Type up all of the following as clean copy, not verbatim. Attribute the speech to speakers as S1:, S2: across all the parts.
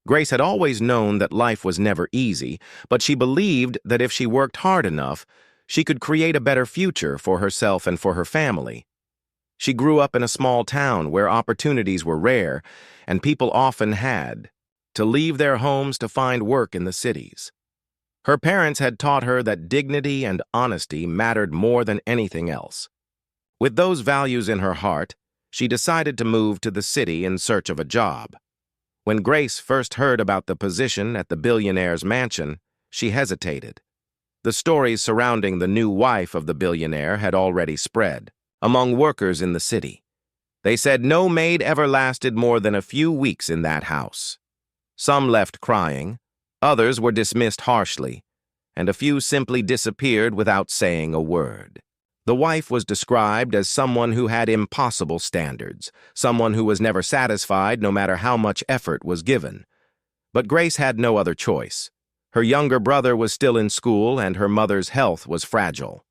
S1: Grace had always known that life was never easy, but she believed that if she worked hard enough, she could create a better future for herself and for her family. She grew up in a small town where opportunities were rare, and people often had to leave their homes to find work in the cities. Her parents had taught her that dignity and honesty mattered more than anything else. With those values in her heart, she decided to move to the city in search of a job. When Grace first heard about the position at the billionaire's mansion, she hesitated. The stories surrounding the new wife of the billionaire had already spread among workers in the city. They said no maid ever lasted more than a few weeks in that house. Some left crying, others were dismissed harshly, and a few simply disappeared without saying a word. The wife was described as someone who had impossible standards, someone who was never satisfied no matter how much effort was given. But Grace had no other choice. Her younger brother was still in school and her mother's health was fragile.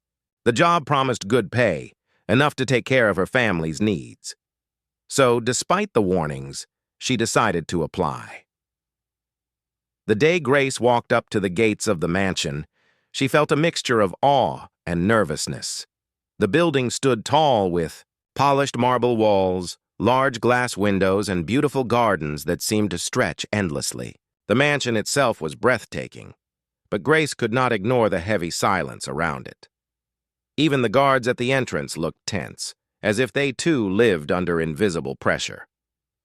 S1: The job promised good pay, enough to take care of her family's needs. So, despite the warnings, she decided to apply. The day Grace walked up to the gates of the mansion, she felt a mixture of awe and nervousness. The building stood tall with polished marble walls, large glass windows, and beautiful gardens that seemed to stretch endlessly. The mansion itself was breathtaking, but Grace could not ignore the heavy silence around it. Even the guards at the entrance looked tense, as if they too lived under invisible pressure.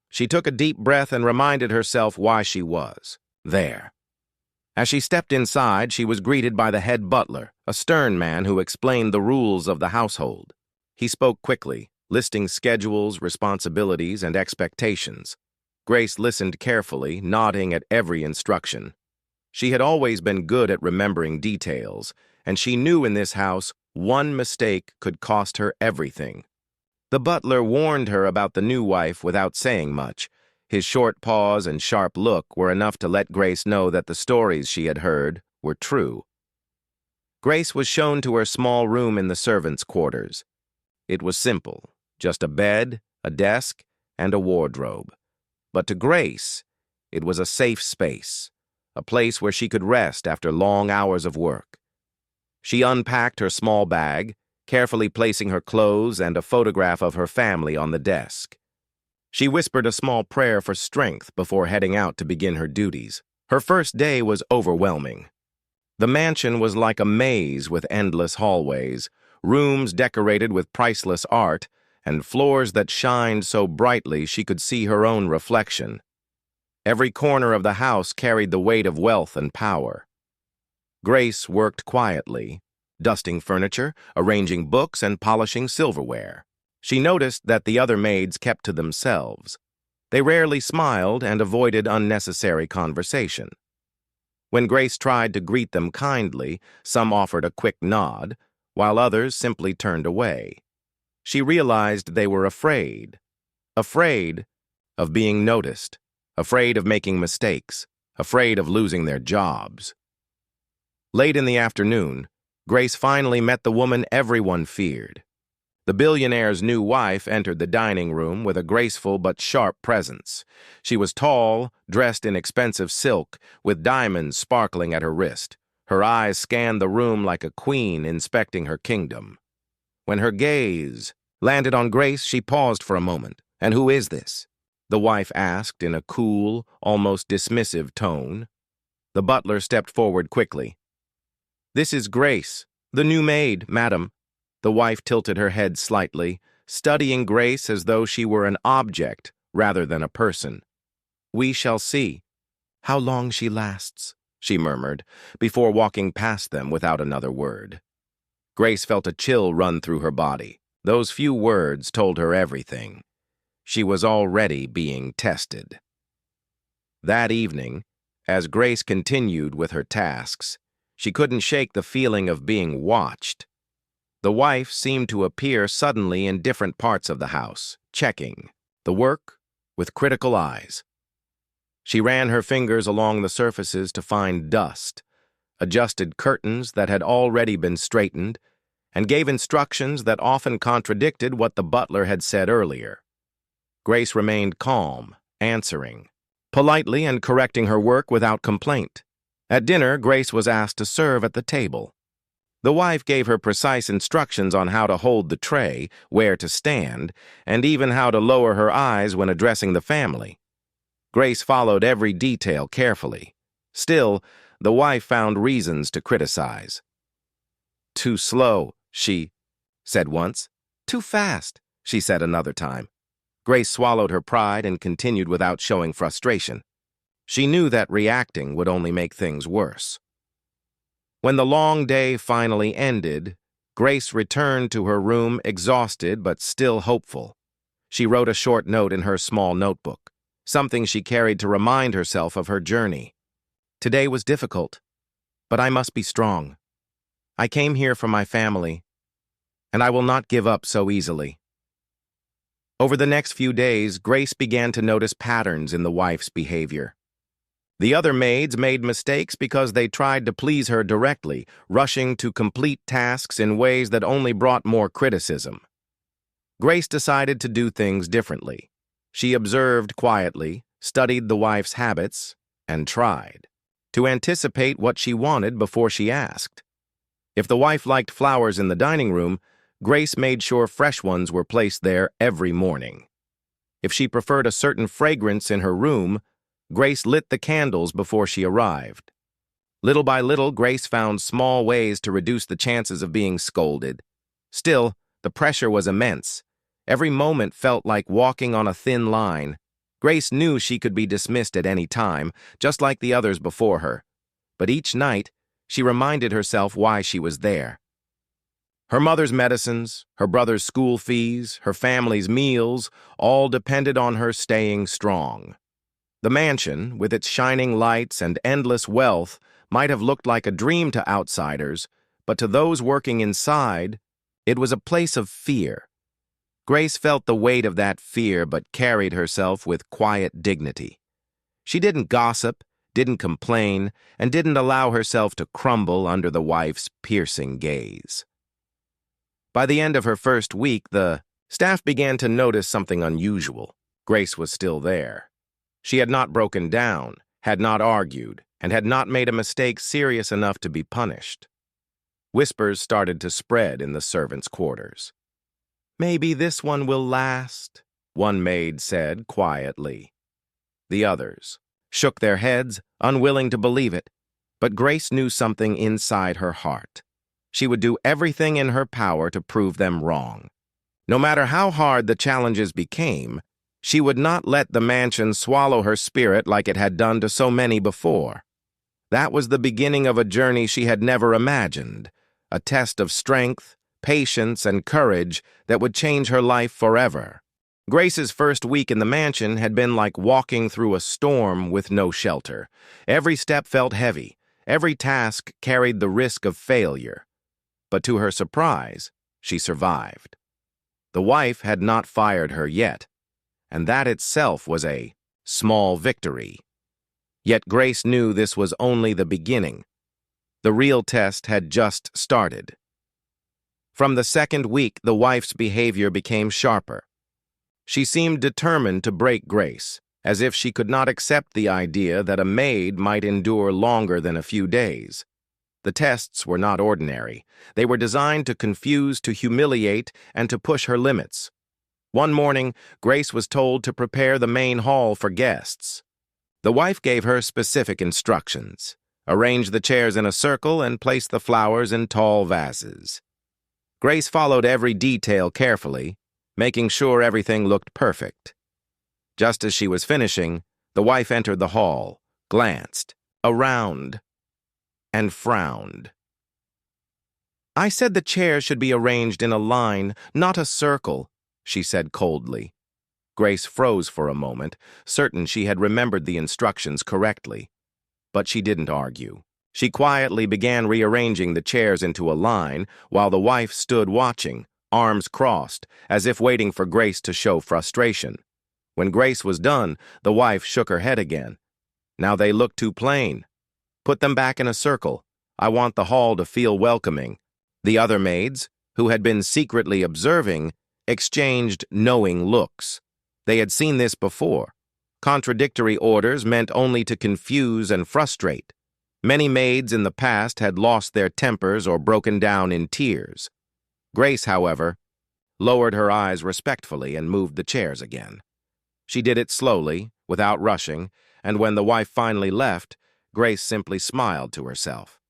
S1: She took a deep breath and reminded herself why she was there. As she stepped inside, she was greeted by the head butler, a stern man who explained the rules of the household. He spoke quickly, listing schedules, responsibilities, and expectations. Grace listened carefully, nodding at every instruction. She had always been good at remembering details, and she knew in this house one mistake could cost her everything. The butler warned her about the new wife without saying much. His short pause and sharp look were enough to let Grace know that the stories she had heard were true. Grace was shown to her small room in the servants' quarters. It was simple, just a bed, a desk, and a wardrobe. But to Grace, it was a safe space, a place where she could rest after long hours of work. She unpacked her small bag, carefully placing her clothes and a photograph of her family on the desk. She whispered a small prayer for strength before heading out to begin her duties. Her first day was overwhelming. The mansion was like a maze with endless hallways, rooms decorated with priceless art, and floors that shined so brightly she could see her own reflection. Every corner of the house carried the weight of wealth and power. Grace worked quietly, dusting furniture, arranging books, and polishing silverware. She noticed that the other maids kept to themselves. They rarely smiled and avoided unnecessary conversation. When Grace tried to greet them kindly, some offered a quick nod, while others simply turned away. She realized they were afraid of being noticed, afraid of making mistakes, afraid of losing their jobs. Late in the afternoon, Grace finally met the woman everyone feared. The billionaire's new wife entered the dining room with a graceful but sharp presence. She was tall, dressed in expensive silk, with diamonds sparkling at her wrist. Her eyes scanned the room like a queen inspecting her kingdom. When her gaze landed on Grace, she paused for a moment. "And who is this?" the wife asked in a cool, almost dismissive tone. The butler stepped forward quickly. "This is Grace, the new maid, madam." The wife tilted her head slightly, studying Grace as though she were an object rather than a person. "We shall see how long she lasts," she murmured, before walking past them without another word. Grace felt a chill run through her body. Those few words told her everything. She was already being tested. That evening, as Grace continued with her tasks, she couldn't shake the feeling of being watched. The wife seemed to appear suddenly in different parts of the house, checking the work with critical eyes. She ran her fingers along the surfaces to find dust, adjusted curtains that had already been straightened, and gave instructions that often contradicted what the butler had said earlier. Grace remained calm, answering, politely and correcting her work without complaint. At dinner, Grace was asked to serve at the table. The wife gave her precise instructions on how to hold the tray, where to stand, and even how to lower her eyes when addressing the family. Grace followed every detail carefully. Still, the wife found reasons to criticize. "Too slow," she said once. "Too fast," she said another time. Grace swallowed her pride and continued without showing frustration. She knew that reacting would only make things worse. When the long day finally ended, Grace returned to her room exhausted but still hopeful. She wrote a short note in her small notebook, something she carried to remind herself of her journey. "Today was difficult, but I must be strong. I came here for my family, and I will not give up so easily." Over the next few days, Grace began to notice patterns in the wife's behavior. The other maids made mistakes because they tried to please her directly, rushing to complete tasks in ways that only brought more criticism. Grace decided to do things differently. She observed quietly, studied the wife's habits, and tried to anticipate what she wanted before she asked. If the wife liked flowers in the dining room, Grace made sure fresh ones were placed there every morning. If she preferred a certain fragrance in her room, Grace lit the candles before she arrived. Little by little, Grace found small ways to reduce the chances of being scolded. Still, the pressure was immense. Every moment felt like walking on a thin line. Grace knew she could be dismissed at any time, just like the others before her. But each night, she reminded herself why she was there. Her mother's medicines, her brother's school fees, her family's meals, all depended on her staying strong. The mansion, with its shining lights and endless wealth, might have looked like a dream to outsiders, but to those working inside, it was a place of fear. Grace felt the weight of that fear but carried herself with quiet dignity. She didn't gossip, didn't complain, and didn't allow herself to crumble under the wife's piercing gaze. By the end of her first week, the staff began to notice something unusual. Grace was still there. She had not broken down, had not argued, and had not made a mistake serious enough to be punished. Whispers started to spread in the servants' quarters. "Maybe this one will last," one maid said quietly. The others shook their heads, unwilling to believe it, but Grace knew something inside her heart. She would do everything in her power to prove them wrong. No matter how hard the challenges became, she would not let the mansion swallow her spirit like it had done to so many before. That was the beginning of a journey she had never imagined, a test of strength, patience, and courage that would change her life forever. Grace's first week in the mansion had been like walking through a storm with no shelter. Every step felt heavy. Every task carried the risk of failure. But to her surprise, she survived. The wife had not fired her yet, and that itself was a small victory. Yet Grace knew this was only the beginning. The real test had just started. From the second week, the wife's behavior became sharper. She seemed determined to break Grace, as if she could not accept the idea that a maid might endure longer than a few days. The tests were not ordinary. They were designed to confuse, to humiliate, and to push her limits. One morning, Grace was told to prepare the main hall for guests. The wife gave her specific instructions. Arrange the chairs in a circle and place the flowers in tall vases. Grace followed every detail carefully, making sure everything looked perfect. Just as she was finishing, the wife entered the hall, glanced around, and frowned. "I said the chairs should be arranged in a line, not a circle," she said coldly. Grace froze for a moment, certain she had remembered the instructions correctly. But she didn't argue. She quietly began rearranging the chairs into a line while the wife stood watching, arms crossed, as if waiting for Grace to show frustration. When Grace was done, the wife shook her head again. "Now they look too plain. Put them back in a circle. I want the hall to feel welcoming." The other maids, who had been secretly observing, exchanged knowing looks. They had seen this before. Contradictory orders meant only to confuse and frustrate. Many maids in the past had lost their tempers or broken down in tears. Grace, however, lowered her eyes respectfully and moved the chairs again. She did it slowly, without rushing, and when the wife finally left, Grace simply smiled to herself.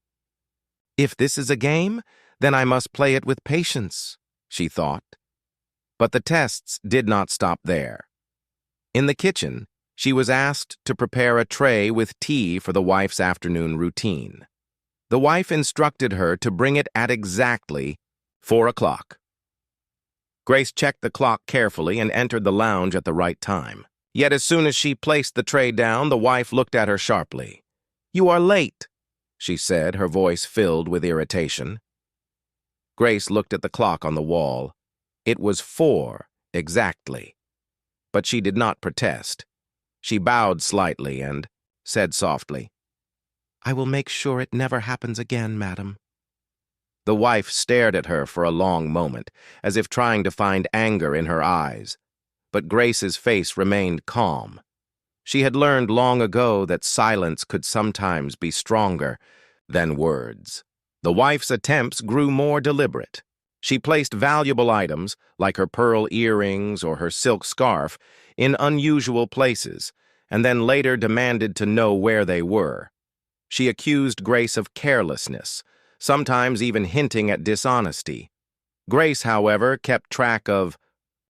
S1: "If this is a game, then I must play it with patience," she thought. But the tests did not stop there. In the kitchen, she was asked to prepare a tray with tea for the wife's afternoon routine. The wife instructed her to bring it at exactly 4 o'clock. Grace checked the clock carefully and entered the lounge at the right time. Yet as soon as she placed the tray down, the wife looked at her sharply. "You are late," she said, her voice filled with irritation. Grace looked at the clock on the wall. It was 4 exactly. But she did not protest. She bowed slightly and said softly, "I will make sure it never happens again, madam." The wife stared at her for a long moment, as if trying to find anger in her eyes. But Grace's face remained calm. She had learned long ago that silence could sometimes be stronger than words. The wife's attempts grew more deliberate. She placed valuable items, like her pearl earrings or her silk scarf, in unusual places, and then later demanded to know where they were. She accused Grace of carelessness, sometimes even hinting at dishonesty. Grace, however, kept track of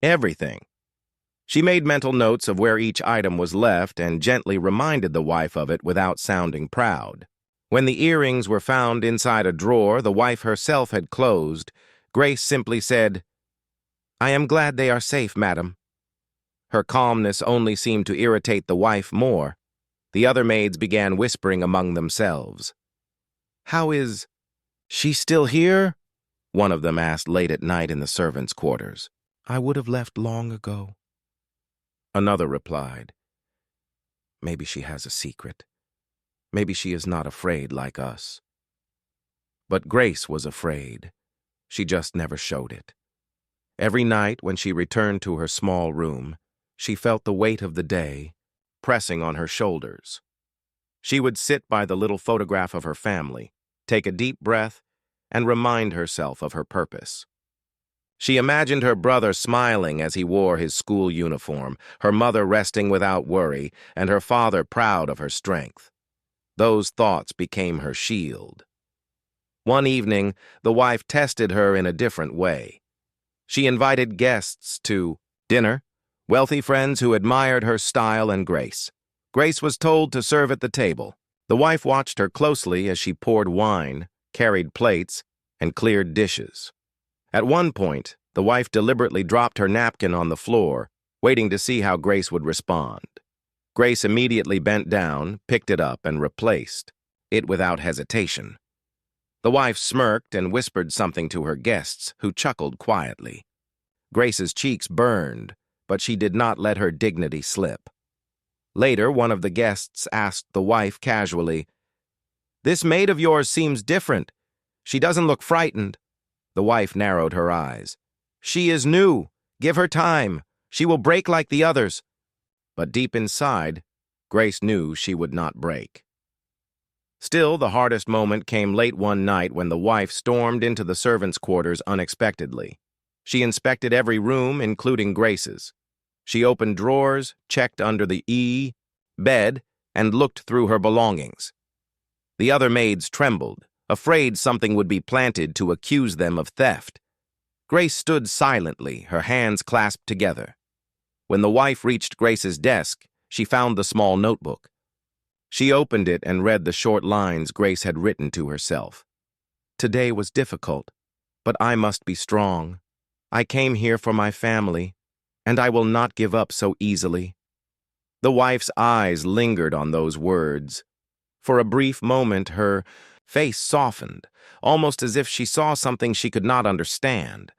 S1: everything. She made mental notes of where each item was left and gently reminded the wife of it without sounding proud. When the earrings were found inside a drawer the wife herself had closed, Grace simply said, "I am glad they are safe, madam." Her calmness only seemed to irritate the wife more. The other maids began whispering among themselves. "How is she still here?" one of them asked late at night in the servants' quarters. "I would have left long ago." Another replied, "Maybe she has a secret. Maybe she is not afraid like us." But Grace was afraid. She just never showed it. Every night when she returned to her small room, she felt the weight of the day pressing on her shoulders. She would sit by the little photograph of her family, take a deep breath, and remind herself of her purpose. She imagined her brother smiling as he wore his school uniform, her mother resting without worry, and her father proud of her strength. Those thoughts became her shield. One evening, the wife tested her in a different way. She invited guests to dinner, wealthy friends who admired her style and grace. Grace was told to serve at the table. The wife watched her closely as she poured wine, carried plates, and cleared dishes. At one point, the wife deliberately dropped her napkin on the floor, waiting to see how Grace would respond. Grace immediately bent down, picked it up, and replaced it without hesitation. The wife smirked and whispered something to her guests, who chuckled quietly. Grace's cheeks burned, but she did not let her dignity slip. Later, one of the guests asked the wife casually, "This maid of yours seems different. She doesn't look frightened." The wife narrowed her eyes. "She is new. Give her time. She will break like the others." But deep inside, Grace knew she would not break. Still, the hardest moment came late one night when the wife stormed into the servants' quarters unexpectedly. She inspected every room, including Grace's. She opened drawers, checked under the bed, and looked through her belongings. The other maids trembled, afraid something would be planted to accuse them of theft. Grace stood silently, her hands clasped together. When the wife reached Grace's desk, she found the small notebook. She opened it and read the short lines Grace had written to herself. "Today was difficult, but I must be strong. I came here for my family, and I will not give up so easily." The wife's eyes lingered on those words. For a brief moment, her face softened, almost as if she saw something she could not understand.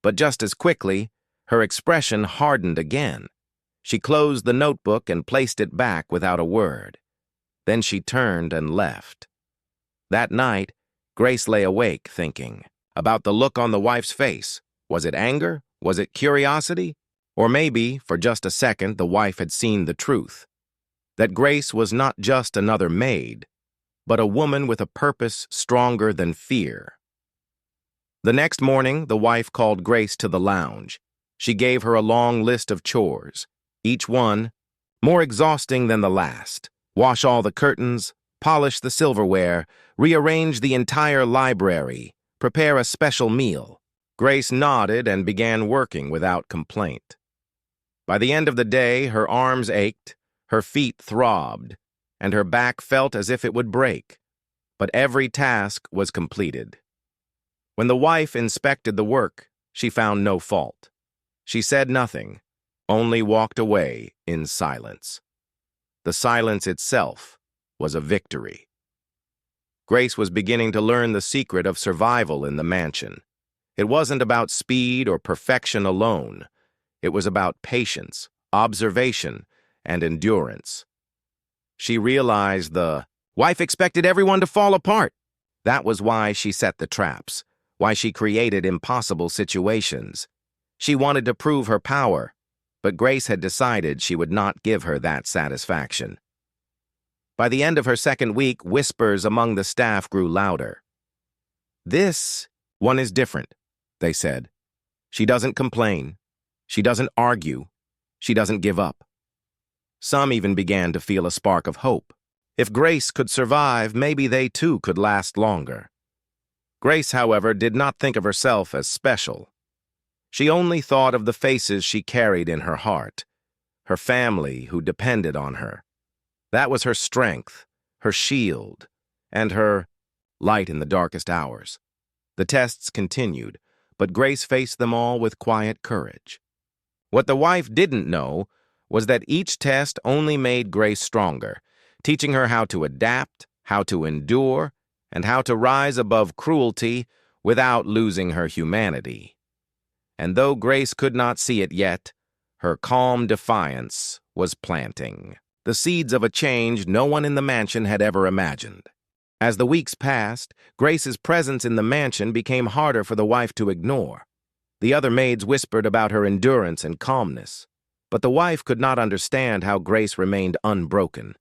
S1: But just as quickly, her expression hardened again. She closed the notebook and placed it back without a word. Then she turned and left. That night, Grace lay awake thinking about the look on the wife's face. Was it anger? Was it curiosity? Or maybe, for just a second, the wife had seen the truth. That Grace was not just another maid, but a woman with a purpose stronger than fear. The next morning, the wife called Grace to the lounge. She gave her a long list of chores, each one more exhausting than the last. Wash all the curtains, polish the silverware, rearrange the entire library, prepare a special meal. Grace nodded and began working without complaint. By the end of the day, her arms ached, her feet throbbed, and her back felt as if it would break. But every task was completed. When the wife inspected the work, she found no fault. She said nothing, only walked away in silence. The silence itself was a victory. Grace was beginning to learn the secret of survival in the mansion. It wasn't about speed or perfection alone. It was about patience, observation, and endurance. She realized the wife expected everyone to fall apart. That was why she set the traps, why she created impossible situations. She wanted to prove her power, but Grace had decided she would not give her that satisfaction. By the end of her second week, whispers among the staff grew louder. "This one is different," they said. "She doesn't complain. She doesn't argue. She doesn't give up." Some even began to feel a spark of hope. If Grace could survive, maybe they too could last longer. Grace, however, did not think of herself as special. She only thought of the faces she carried in her heart, her family who depended on her. That was her strength, her shield, and her light in the darkest hours. The tests continued, but Grace faced them all with quiet courage. What the wife didn't know was that each test only made Grace stronger, teaching her how to adapt, how to endure, and how to rise above cruelty without losing her humanity. And though Grace could not see it yet, her calm defiance was planting the seeds of a change no one in the mansion had ever imagined. As the weeks passed, Grace's presence in the mansion became harder for the wife to ignore. The other maids whispered about her endurance and calmness, but the wife could not understand how Grace remained unbroken.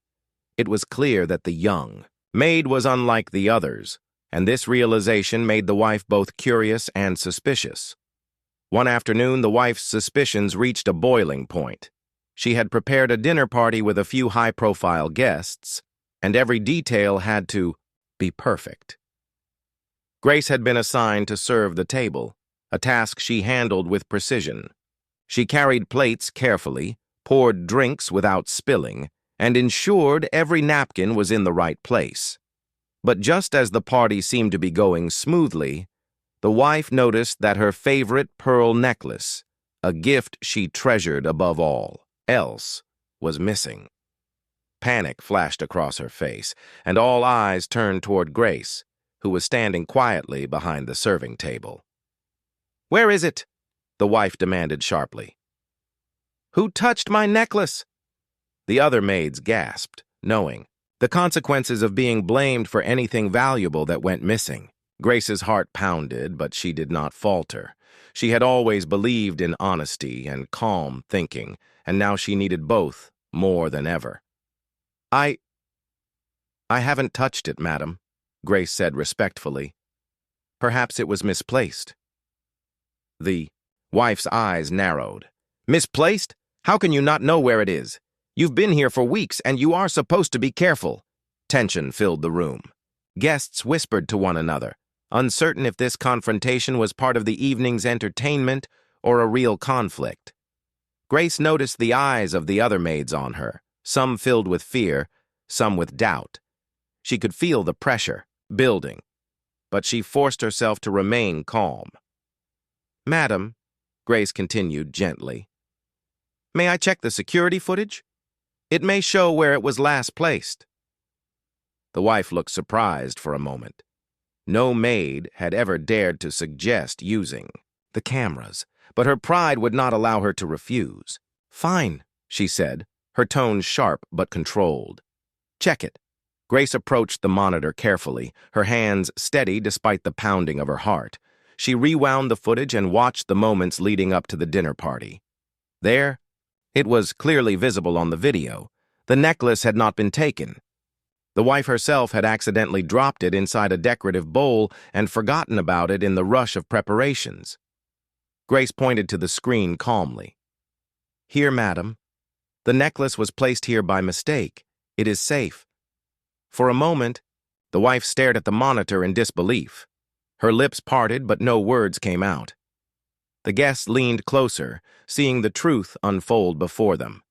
S1: It was clear that the young maid was unlike the others, and this realization made the wife both curious and suspicious. One afternoon, the wife's suspicions reached a boiling point. She had prepared a dinner party with a few high-profile guests, and every detail had to be perfect. Grace had been assigned to serve the table, a task she handled with precision. She carried plates carefully, poured drinks without spilling, and ensured every napkin was in the right place. But just as the party seemed to be going smoothly, the wife noticed that her favorite pearl necklace, a gift she treasured above all else, was missing. Panic flashed across her face, and all eyes turned toward Grace, who was standing quietly behind the serving table. "Where is it?" the wife demanded sharply. "Who touched my necklace?" The other maids gasped, knowing the consequences of being blamed for anything valuable that went missing. Grace's heart pounded, but she did not falter. She had always believed in honesty and calm thinking, and now she needed both more than ever. I haven't touched it, madam," Grace said respectfully. "Perhaps it was misplaced." The wife's eyes narrowed. "Misplaced? How can you not know where it is? You've been here for weeks, and you are supposed to be careful." Tension filled the room. Guests whispered to one another, uncertain if this confrontation was part of the evening's entertainment or a real conflict. Grace noticed the eyes of the other maids on her, some filled with fear, some with doubt. She could feel the pressure building, but she forced herself to remain calm. "Madam," Grace continued gently, "may I check the security footage? It may show where it was last placed." The wife looked surprised for a moment. No maid had ever dared to suggest using the cameras, but her pride would not allow her to refuse. "Fine," she said, her tone sharp but controlled. "Check it." Grace approached the monitor carefully, her hands steady despite the pounding of her heart. She rewound the footage and watched the moments leading up to the dinner party. There, it was clearly visible on the video. The necklace had not been taken. The wife herself had accidentally dropped it inside a decorative bowl and forgotten about it in the rush of preparations. Grace pointed to the screen calmly. "Here, madam. The necklace was placed here by mistake. It is safe." For a moment, the wife stared at the monitor in disbelief. Her lips parted, but no words came out. The guests leaned closer, seeing the truth unfold before them.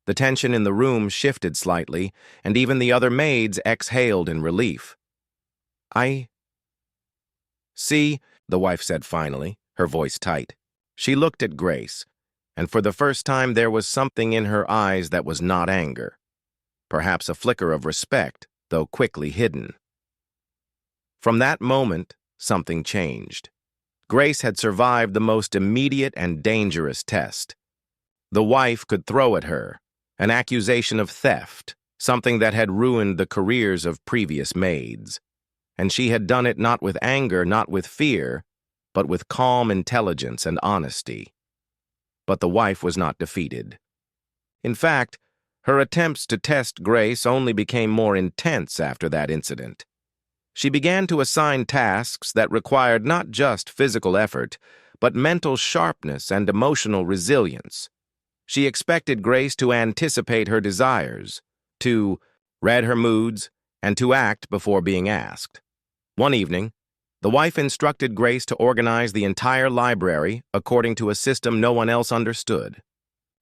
S1: The tension in the room shifted slightly, and even the other maids exhaled in relief. "I see," the wife said finally, her voice tight. She looked at Grace, and for the first time there was something in her eyes that was not anger. Perhaps a flicker of respect, though quickly hidden. From that moment, something changed. Grace had survived the most immediate and dangerous test. The wife could throw at her an accusation of theft, something that had ruined the careers of previous maids. And she had done it not with anger, not with fear, but with calm intelligence and honesty. But the wife was not defeated. In fact, her attempts to test Grace only became more intense after that incident. She began to assign tasks that required not just physical effort, but mental sharpness and emotional resilience. She expected Grace to anticipate her desires, to read her moods, and to act before being asked. One evening, the wife instructed Grace to organize the entire library according to a system no one else understood.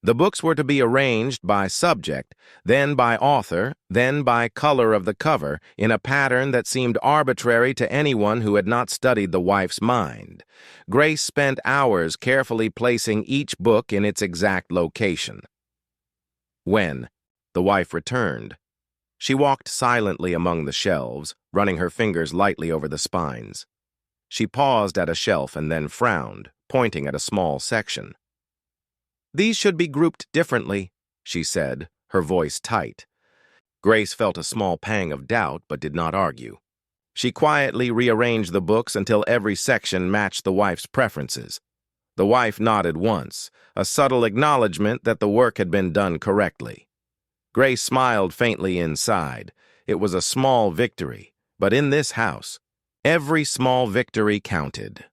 S1: The books were to be arranged by subject, then by author, then by color of the cover, in a pattern that seemed arbitrary to anyone who had not studied the wife's mind. Grace spent hours carefully placing each book in its exact location. When the wife returned, she walked silently among the shelves, running her fingers lightly over the spines. She paused at a shelf and then frowned, pointing at a small section. "These should be grouped differently," she said, her voice tight. Grace felt a small pang of doubt but did not argue. She quietly rearranged the books until every section matched the wife's preferences. The wife nodded once, a subtle acknowledgement that the work had been done correctly. Grace smiled faintly inside. It was a small victory, but in this house, every small victory counted.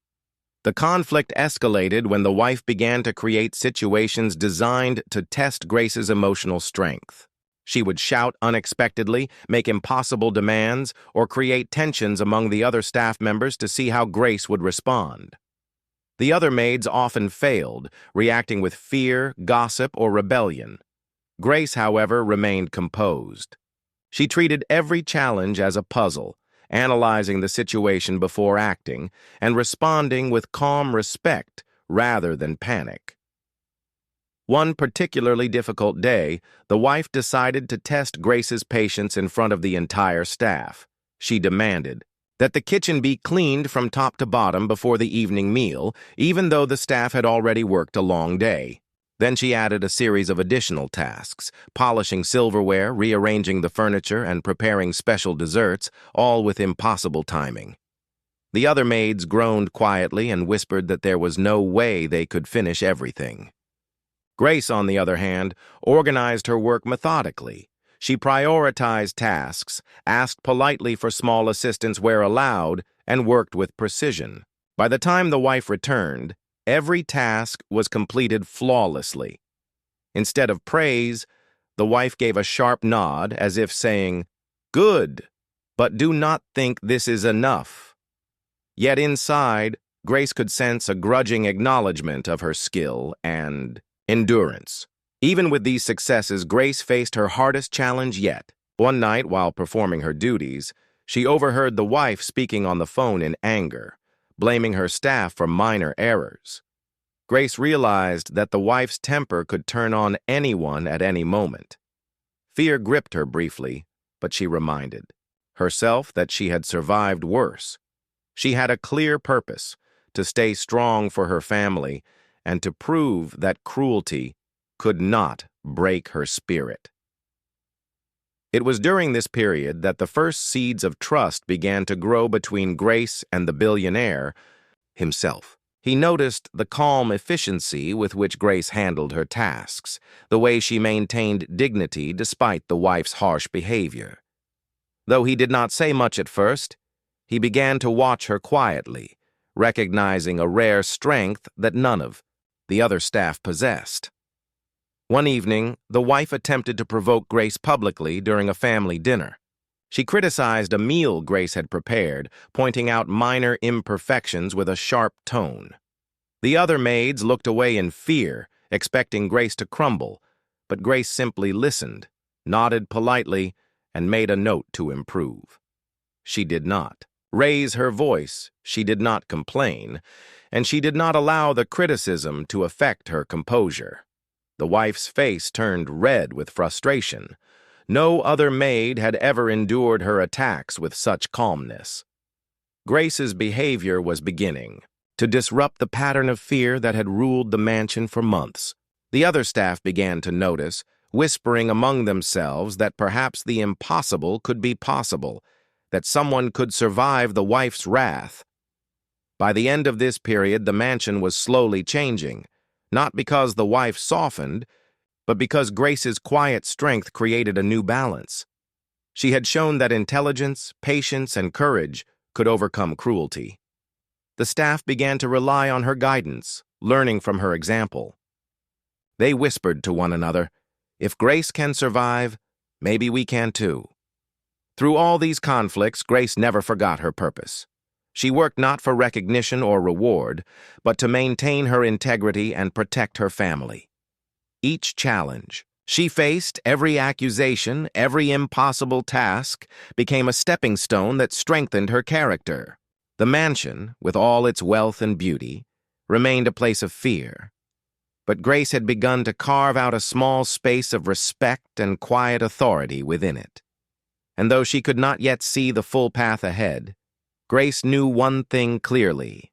S1: The conflict escalated when the wife began to create situations designed to test Grace's emotional strength. She would shout unexpectedly, make impossible demands, or create tensions among the other staff members to see how Grace would respond. The other maids often failed, reacting with fear, gossip, or rebellion. Grace, however, remained composed. She treated every challenge as a puzzle, analyzing the situation before acting, and responding with calm respect rather than panic. One particularly difficult day, the wife decided to test Grace's patience in front of the entire staff. She demanded that the kitchen be cleaned from top to bottom before the evening meal, even though the staff had already worked a long day. Then she added a series of additional tasks, polishing silverware, rearranging the furniture, and preparing special desserts, all with impossible timing. The other maids groaned quietly and whispered that there was no way they could finish everything. Grace, on the other hand, organized her work methodically. She prioritized tasks, asked politely for small assistance where allowed, and worked with precision. By the time the wife returned, every task was completed flawlessly. Instead of praise, the wife gave a sharp nod as if saying, "Good, but do not think this is enough." Yet inside, Grace could sense a grudging acknowledgement of her skill and endurance. Even with these successes, Grace faced her hardest challenge yet. One night, while performing her duties, she overheard the wife speaking on the phone in anger, blaming her staff for minor errors. Grace realized that the wife's temper could turn on anyone at any moment. Fear gripped her briefly, but she reminded herself that she had survived worse. She had a clear purpose: to stay strong for her family and to prove that cruelty could not break her spirit. It was during this period that the first seeds of trust began to grow between Grace and the billionaire himself. He noticed the calm efficiency with which Grace handled her tasks, the way she maintained dignity despite the wife's harsh behavior. Though he did not say much at first, he began to watch her quietly, recognizing a rare strength that none of the other staff possessed. One evening, the wife attempted to provoke Grace publicly during a family dinner. She criticized a meal Grace had prepared, pointing out minor imperfections with a sharp tone. The other maids looked away in fear, expecting Grace to crumble, but Grace simply listened, nodded politely, and made a note to improve. She did not raise her voice, she did not complain, and she did not allow the criticism to affect her composure. The wife's face turned red with frustration. No other maid had ever endured her attacks with such calmness. Grace's behavior was beginning to disrupt the pattern of fear that had ruled the mansion for months. The other staff began to notice, whispering among themselves that perhaps the impossible could be possible, that someone could survive the wife's wrath. By the end of this period, the mansion was slowly changing, not because the wife softened, but because Grace's quiet strength created a new balance. She had shown that intelligence, patience, and courage could overcome cruelty. The staff began to rely on her guidance, learning from her example. They whispered to one another, "If Grace can survive, maybe we can too." Through all these conflicts, Grace never forgot her purpose. She worked not for recognition or reward, but to maintain her integrity and protect her family. Each challenge she faced, every accusation, every impossible task, became a stepping stone that strengthened her character. The mansion, with all its wealth and beauty, remained a place of fear. But Grace had begun to carve out a small space of respect and quiet authority within it. And though she could not yet see the full path ahead, Grace knew one thing clearly.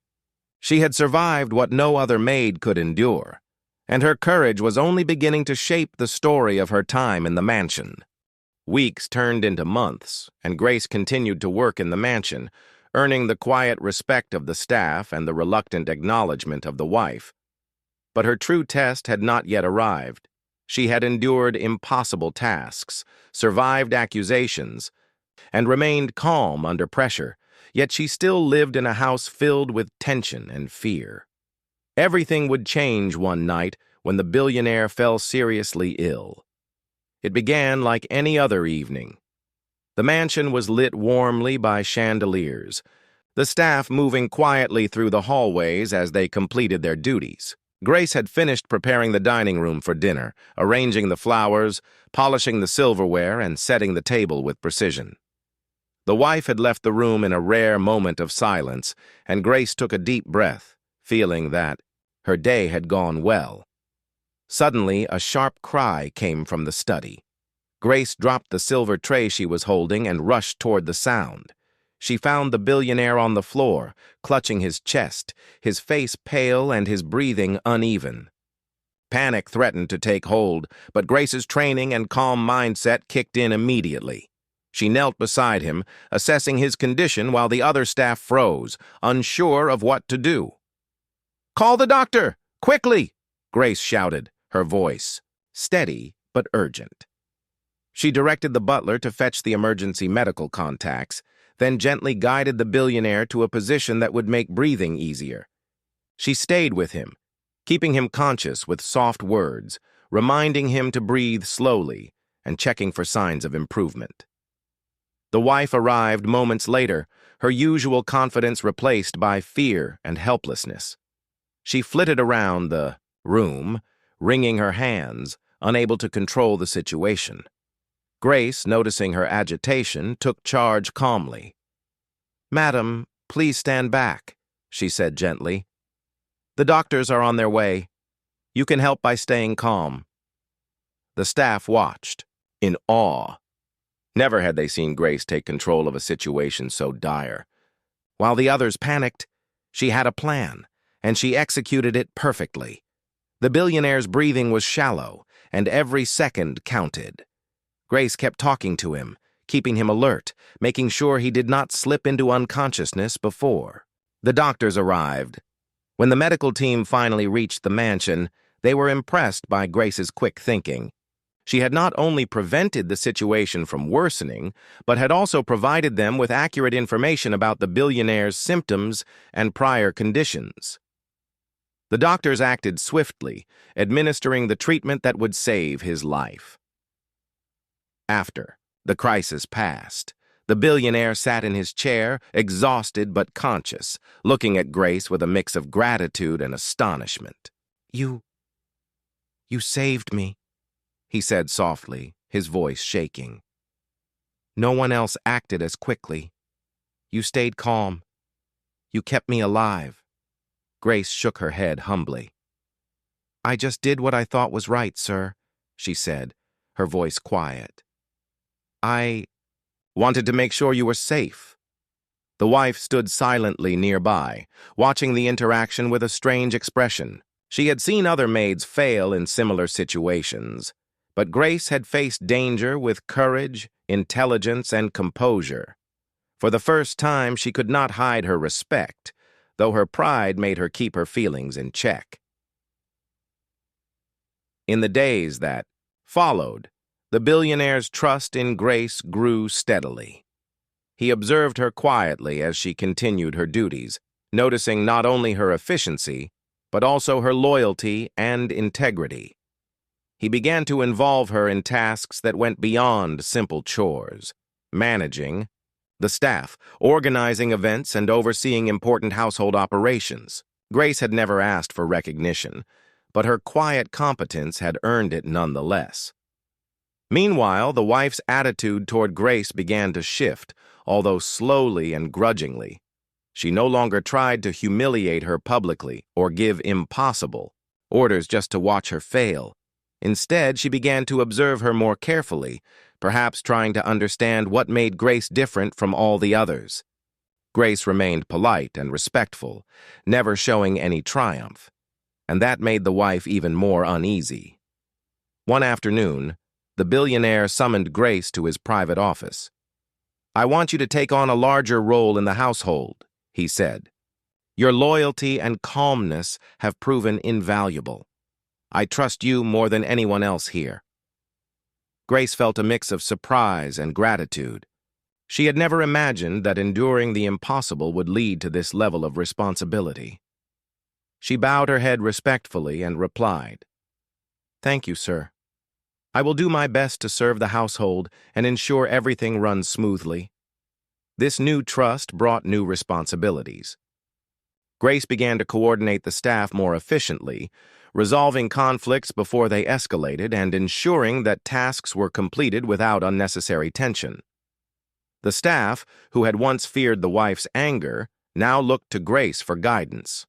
S1: She had survived what no other maid could endure, and her courage was only beginning to shape the story of her time in the mansion. Weeks turned into months, and Grace continued to work in the mansion, earning the quiet respect of the staff and the reluctant acknowledgement of the wife. But her true test had not yet arrived. She had endured impossible tasks, survived accusations, and remained calm under pressure, yet she still lived in a house filled with tension and fear. Everything would change one night when the billionaire fell seriously ill. It began like any other evening. The mansion was lit warmly by chandeliers, the staff moving quietly through the hallways as they completed their duties. Grace had finished preparing the dining room for dinner, arranging the flowers, polishing the silverware, and setting the table with precision. The wife had left the room in a rare moment of silence, and Grace took a deep breath, feeling that her day had gone well. Suddenly, a sharp cry came from the study. Grace dropped the silver tray she was holding and rushed toward the sound. She found the billionaire on the floor, clutching his chest, his face pale and his breathing uneven. Panic threatened to take hold, but Grace's training and calm mindset kicked in immediately. She knelt beside him, assessing his condition while the other staff froze, unsure of what to do. "Call the doctor! Quickly!" Grace shouted, her voice steady but urgent. She directed the butler to fetch the emergency medical contacts, then gently guided the billionaire to a position that would make breathing easier. She stayed with him, keeping him conscious with soft words, reminding him to breathe slowly and checking for signs of improvement. The wife arrived moments later, her usual confidence replaced by fear and helplessness. She flitted around the room, wringing her hands, unable to control the situation. Grace, noticing her agitation, took charge calmly. "Madam, please stand back," she said gently. "The doctors are on their way. You can help by staying calm." The staff watched, in awe. Never had they seen Grace take control of a situation so dire. While the others panicked, she had a plan, and she executed it perfectly. The billionaire's breathing was shallow, and every second counted. Grace kept talking to him, keeping him alert, making sure he did not slip into unconsciousness before. The doctors arrived, When the medical team finally reached the mansion, they were impressed by Grace's quick thinking. She had not only prevented the situation from worsening, but had also provided them with accurate information about the billionaire's symptoms and prior conditions. The doctors acted swiftly, administering the treatment that would save his life. After the crisis passed, the billionaire sat in his chair, exhausted but conscious, looking at Grace with a mix of gratitude and astonishment. You saved me," he said softly, his voice shaking. "No one else acted as quickly. You stayed calm. You kept me alive." Grace shook her head humbly. "I just did what I thought was right, sir," she said, her voice quiet. "I wanted to make sure you were safe." The wife stood silently nearby, watching the interaction with a strange expression. She had seen other maids fail in similar situations, but Grace had faced danger with courage, intelligence, and composure. For the first time, she could not hide her respect, though her pride made her keep her feelings in check. In the days that followed, the billionaire's trust in Grace grew steadily. He observed her quietly as she continued her duties, noticing not only her efficiency, but also her loyalty and integrity. He began to involve her in tasks that went beyond simple chores, managing the staff, organizing events, and overseeing important household operations. Grace had never asked for recognition, but her quiet competence had earned it nonetheless. Meanwhile, the wife's attitude toward Grace began to shift, although slowly and grudgingly. She no longer tried to humiliate her publicly or give impossible orders just to watch her fail. Instead, she began to observe her more carefully, perhaps trying to understand what made Grace different from all the others. Grace remained polite and respectful, never showing any triumph, and that made the wife even more uneasy. One afternoon, the billionaire summoned Grace to his private office. "I want you to take on a larger role in the household," he said. "Your loyalty and calmness have proven invaluable. I trust you more than anyone else here." Grace felt a mix of surprise and gratitude. She had never imagined that enduring the impossible would lead to this level of responsibility. She bowed her head respectfully and replied, "Thank you, sir. I will do my best to serve the household and ensure everything runs smoothly." This new trust brought new responsibilities. Grace began to coordinate the staff more efficiently, resolving conflicts before they escalated and ensuring that tasks were completed without unnecessary tension. The staff, who had once feared the wife's anger, now looked to Grace for guidance.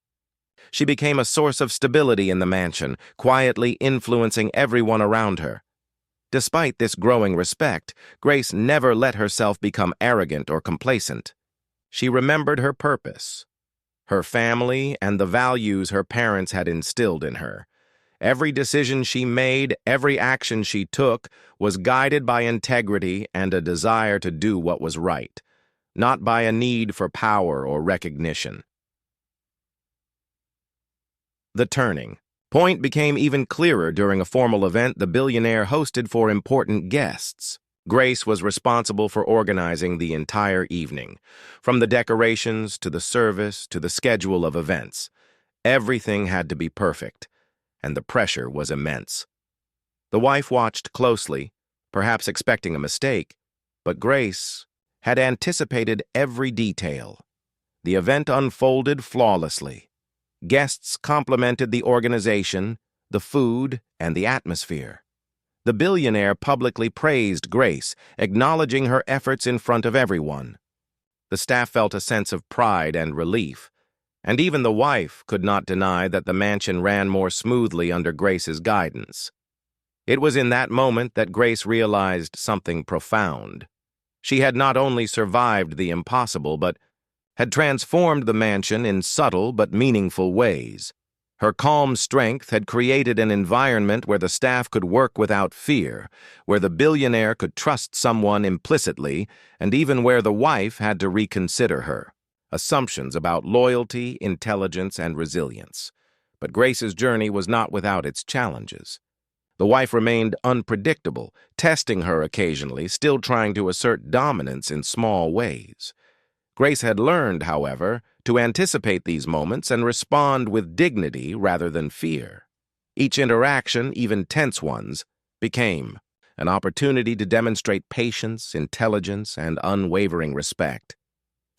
S1: She became a source of stability in the mansion, quietly influencing everyone around her. Despite this growing respect, Grace never let herself become arrogant or complacent. She remembered her purpose, her family, and the values her parents had instilled in her. Every decision she made, every action she took, was guided by integrity and a desire to do what was right, not by a need for power or recognition. The turning point became even clearer during a formal event the billionaire hosted for important guests. Grace was responsible for organizing the entire evening, from the decorations to the service to the schedule of events. Everything had to be perfect, and the pressure was immense. The wife watched closely, perhaps expecting a mistake, but Grace had anticipated every detail. The event unfolded flawlessly. Guests complimented the organization, the food, and the atmosphere. The billionaire publicly praised Grace, acknowledging her efforts in front of everyone. The staff felt a sense of pride and relief, and even the wife could not deny that the mansion ran more smoothly under Grace's guidance. It was in that moment that Grace realized something profound. She had not only survived the impossible, but had transformed the mansion in subtle but meaningful ways. Her calm strength had created an environment where the staff could work without fear, where the billionaire could trust someone implicitly, and even where the wife had to reconsider her. assumptions about loyalty, intelligence, and resilience. But Grace's journey was not without its challenges. The wife remained unpredictable, testing her occasionally, still trying to assert dominance in small ways. Grace had learned, however, to anticipate these moments and respond with dignity rather than fear. Each interaction, even tense ones, became an opportunity to demonstrate patience, intelligence, and unwavering respect.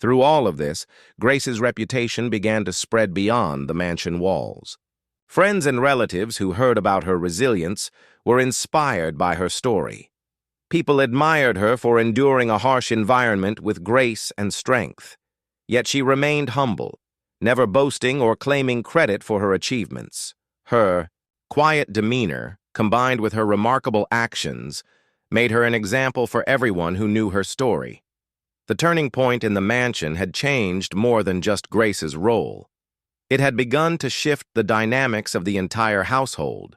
S1: Through all of this, Grace's reputation began to spread beyond the mansion walls. Friends and relatives who heard about her resilience were inspired by her story. People admired her for enduring a harsh environment with grace and strength. Yet she remained humble, never boasting or claiming credit for her achievements. Her quiet demeanor, combined with her remarkable actions, made her an example for everyone who knew her story. The turning point in the mansion had changed more than just Grace's role. It had begun to shift the dynamics of the entire household.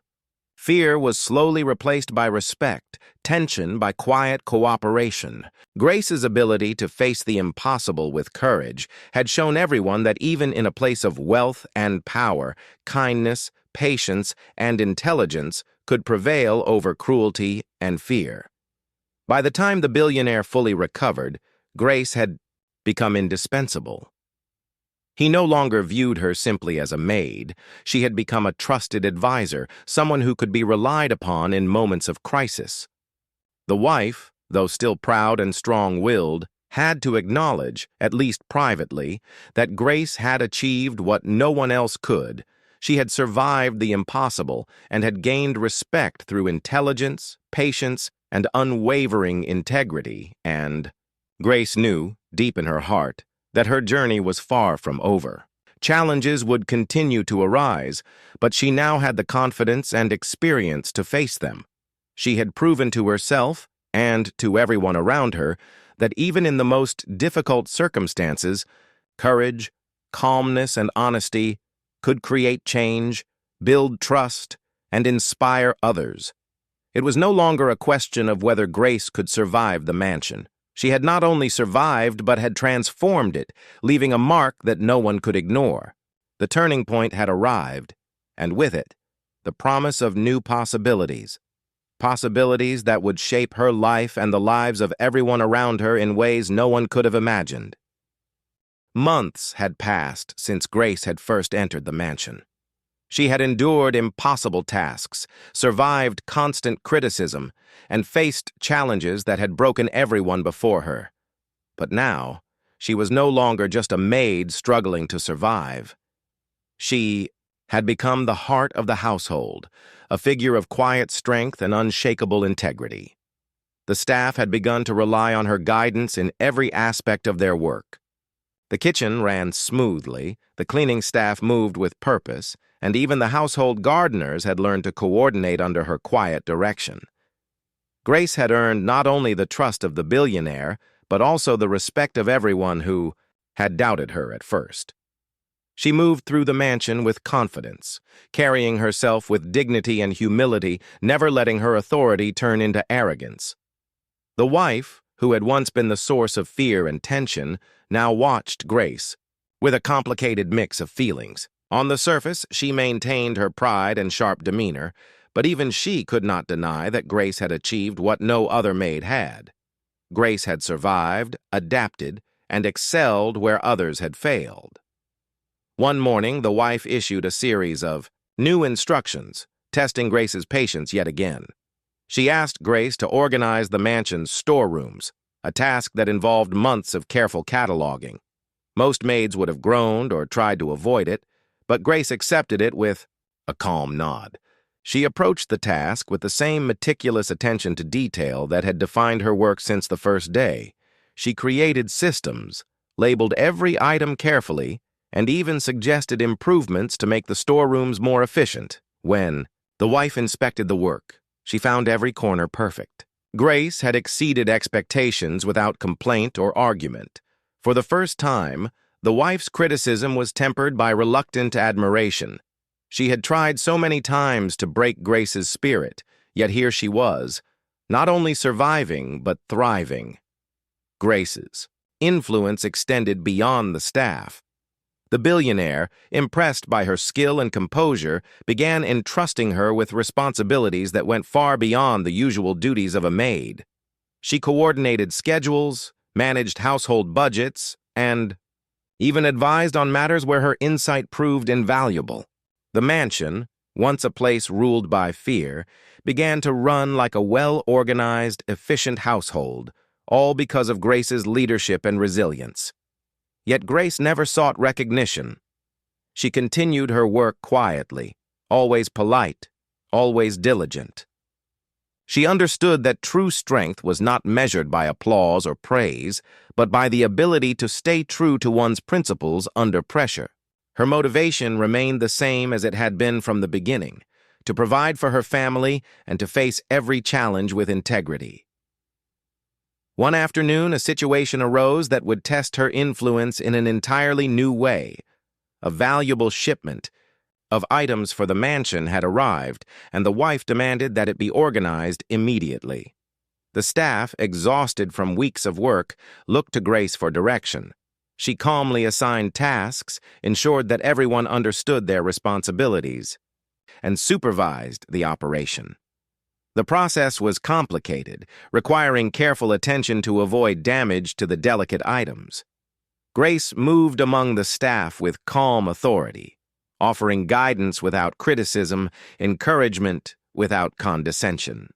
S1: Fear was slowly replaced by respect, tension by quiet cooperation. Grace's ability to face the impossible with courage had shown everyone that even in a place of wealth and power, kindness, patience, and intelligence could prevail over cruelty and fear. By the time the billionaire fully recovered, Grace had become indispensable. He no longer viewed her simply as a maid. She had become a trusted advisor, someone who could be relied upon in moments of crisis. The wife, though still proud and strong-willed, had to acknowledge, at least privately, that Grace had achieved what no one else could. She had survived the impossible and had gained respect through intelligence, patience, and unwavering integrity, and Grace knew, deep in her heart, that her journey was far from over. Challenges would continue to arise, but she now had the confidence and experience to face them. She had proven to herself, and to everyone around her, that even in the most difficult circumstances, courage, calmness, and honesty could create change, build trust, and inspire others. It was no longer a question of whether Grace could survive the mansion. She had not only survived, but had transformed it, leaving a mark that no one could ignore. The turning point had arrived, and with it, the promise of new possibilities. Possibilities that would shape her life and the lives of everyone around her in ways no one could have imagined. Months had passed since Grace had first entered the mansion. She had endured impossible tasks, survived constant criticism, and faced challenges that had broken everyone before her. But now, she was no longer just a maid struggling to survive. She had become the heart of the household, a figure of quiet strength and unshakable integrity. The staff had begun to rely on her guidance in every aspect of their work. The kitchen ran smoothly, the cleaning staff moved with purpose, and even the household gardeners had learned to coordinate under her quiet direction. Grace had earned not only the trust of the billionaire, but also the respect of everyone who had doubted her at first. She moved through the mansion with confidence, carrying herself with dignity and humility, never letting her authority turn into arrogance. The wife, who had once been the source of fear and tension, now watched Grace, with a complicated mix of feelings. On the surface, she maintained her pride and sharp demeanor, but even she could not deny that Grace had achieved what no other maid had. Grace had survived, adapted, and excelled where others had failed. One morning, the wife issued a series of new instructions, testing Grace's patience yet again. She asked Grace to organize the mansion's storerooms, a task that involved months of careful cataloging. Most maids would have groaned or tried to avoid it, but Grace accepted it with a calm nod. She approached the task with the same meticulous attention to detail that had defined her work since the first day. She created systems, labeled every item carefully, and even suggested improvements to make the storerooms more efficient. When the wife inspected the work, she found every corner perfect. Grace had exceeded expectations without complaint or argument. For the first time, the wife's criticism was tempered by reluctant admiration. She had tried so many times to break Grace's spirit, yet here she was, not only surviving, but thriving. Grace's influence extended beyond the staff. The billionaire, impressed by her skill and composure, began entrusting her with responsibilities that went far beyond the usual duties of a maid. She coordinated schedules, managed household budgets, and even advised on matters where her insight proved invaluable. The mansion, once a place ruled by fear, began to run like a well-organized, efficient household, all because of Grace's leadership and resilience. Yet Grace never sought recognition. She continued her work quietly, always polite, always diligent. She understood that true strength was not measured by applause or praise, but by the ability to stay true to one's principles under pressure. Her motivation remained the same as it had been from the beginning, to provide for her family and to face every challenge with integrity. One afternoon, a situation arose that would test her influence in an entirely new way. A valuable shipment of items for the mansion had arrived, and the wife demanded that it be organized immediately. The staff, exhausted from weeks of work, looked to Grace for direction. She calmly assigned tasks, ensured that everyone understood their responsibilities, and supervised the operation. The process was complicated, requiring careful attention to avoid damage to the delicate items. Grace moved among the staff with calm authority, offering guidance without criticism, encouragement without condescension.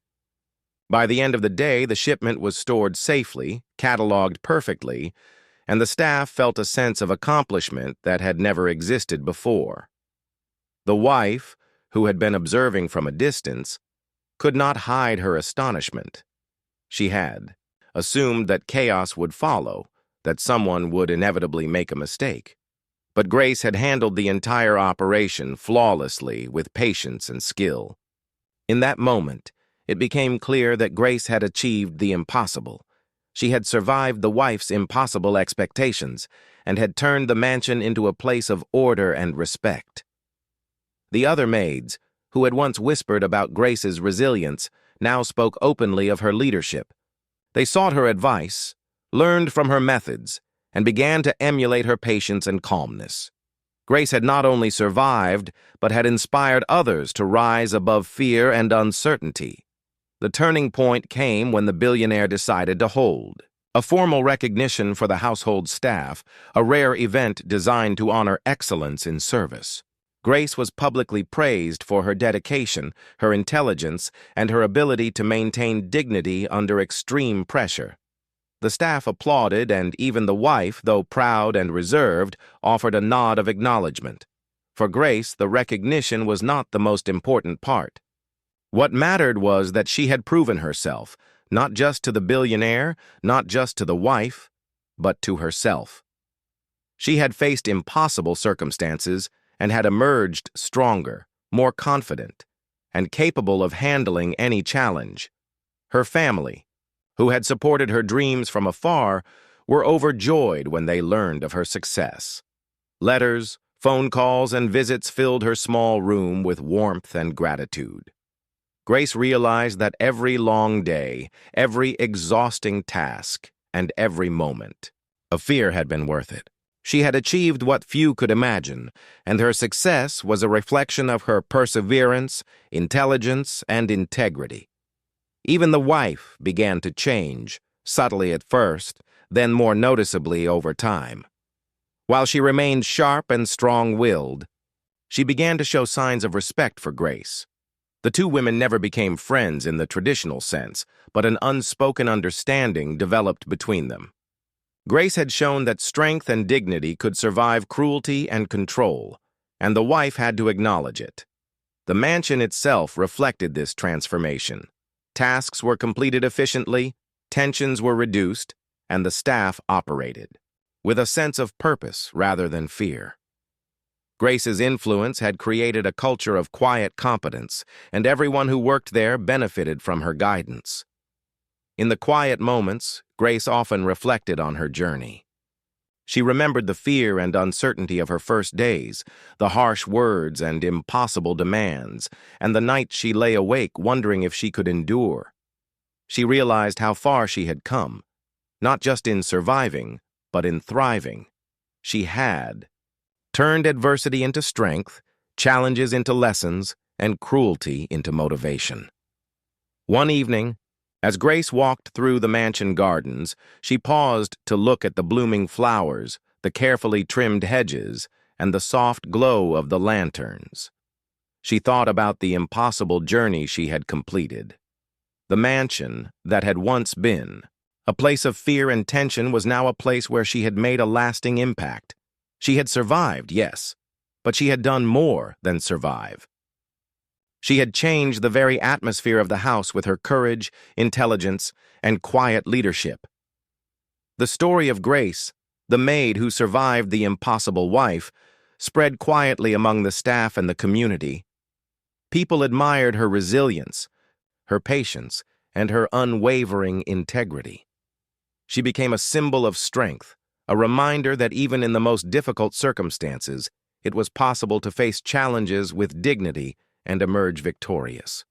S1: By the end of the day, the shipment was stored safely, cataloged perfectly, and the staff felt a sense of accomplishment that had never existed before. The wife, who had been observing from a distance, could not hide her astonishment. She had assumed that chaos would follow, that someone would inevitably make a mistake. But Grace had handled the entire operation flawlessly with patience and skill. In that moment, it became clear that Grace had achieved the impossible. She had survived the wife's impossible expectations and had turned the mansion into a place of order and respect. The other maids, who had once whispered about Grace's resilience, now spoke openly of her leadership. They sought her advice, learned from her methods, and began to emulate her patience and calmness. Grace had not only survived, but had inspired others to rise above fear and uncertainty. The turning point came when the billionaire decided to hold a formal recognition for the household staff, a rare event designed to honor excellence in service. Grace was publicly praised for her dedication, her intelligence, and her ability to maintain dignity under extreme pressure. The staff applauded, and even the wife, though proud and reserved, offered a nod of acknowledgement. For Grace, the recognition was not the most important part. What mattered was that she had proven herself, not just to the billionaire, not just to the wife, but to herself. She had faced impossible circumstances and had emerged stronger, more confident, and capable of handling any challenge. Her family, who had supported her dreams from afar, were overjoyed when they learned of her success. Letters, phone calls, and visits filled her small room with warmth and gratitude. Grace realized that every long day, every exhausting task, and every moment of fear had been worth it. She had achieved what few could imagine, and her success was a reflection of her perseverance, intelligence, and integrity. Even the wife began to change, subtly at first, then more noticeably over time. While she remained sharp and strong-willed, she began to show signs of respect for Grace. The two women never became friends in the traditional sense, but an unspoken understanding developed between them. Grace had shown that strength and dignity could survive cruelty and control, and the wife had to acknowledge it. The mansion itself reflected this transformation. Tasks were completed efficiently, tensions were reduced, and the staff operated with a sense of purpose rather than fear. Grace's influence had created a culture of quiet competence, and everyone who worked there benefited from her guidance. In the quiet moments, Grace often reflected on her journey. She remembered the fear and uncertainty of her first days, the harsh words and impossible demands, and the nights she lay awake wondering if she could endure. She realized how far she had come, not just in surviving, but in thriving. She had turned adversity into strength, challenges into lessons, and cruelty into motivation. One evening, as Grace walked through the mansion gardens, she paused to look at the blooming flowers, the carefully trimmed hedges, and the soft glow of the lanterns. She thought about the impossible journey she had completed. The mansion that had once been a place of fear and tension was now a place where she had made a lasting impact. She had survived, yes, but she had done more than survive. She had changed the very atmosphere of the house with her courage, intelligence, and quiet leadership. The story of Grace, the maid who survived the impossible wife, spread quietly among the staff and the community. People admired her resilience, her patience, and her unwavering integrity. She became a symbol of strength, a reminder that even in the most difficult circumstances, it was possible to face challenges with dignity and emerge victorious.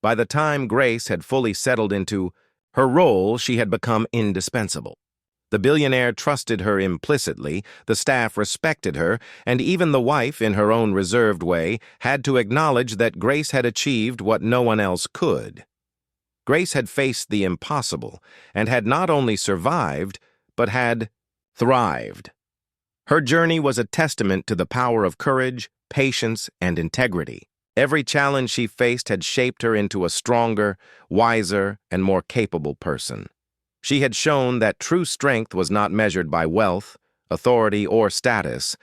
S1: By the time Grace had fully settled into her role, she had become indispensable. The billionaire trusted her implicitly, the staff respected her, and even the wife, in her own reserved way, had to acknowledge that Grace had achieved what no one else could. Grace had faced the impossible and had not only survived, but had thrived. Her journey was a testament to the power of courage, patience, and integrity. Every challenge she faced had shaped her into a stronger, wiser, and more capable person. She had shown that true strength was not measured by wealth, authority, or status,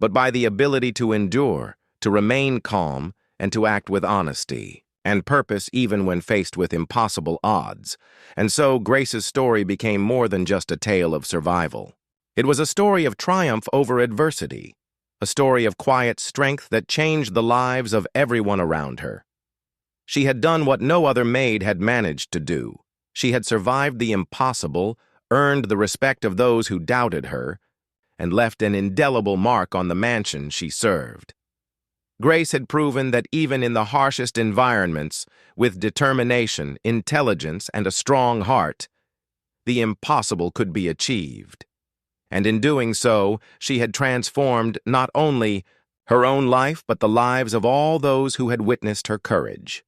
S1: but by the ability to endure, to remain calm, and to act with honesty and purpose even when faced with impossible odds. And so Grace's story became more than just a tale of survival. It was a story of triumph over adversity, a story of quiet strength that changed the lives of everyone around her. She had done what no other maid had managed to do. She had survived the impossible, earned the respect of those who doubted her, and left an indelible mark on the mansion she served. Grace had proven that even in the harshest environments, with determination, intelligence, and a strong heart, the impossible could be achieved. And in doing so, she had transformed not only her own life but the lives of all those who had witnessed her courage.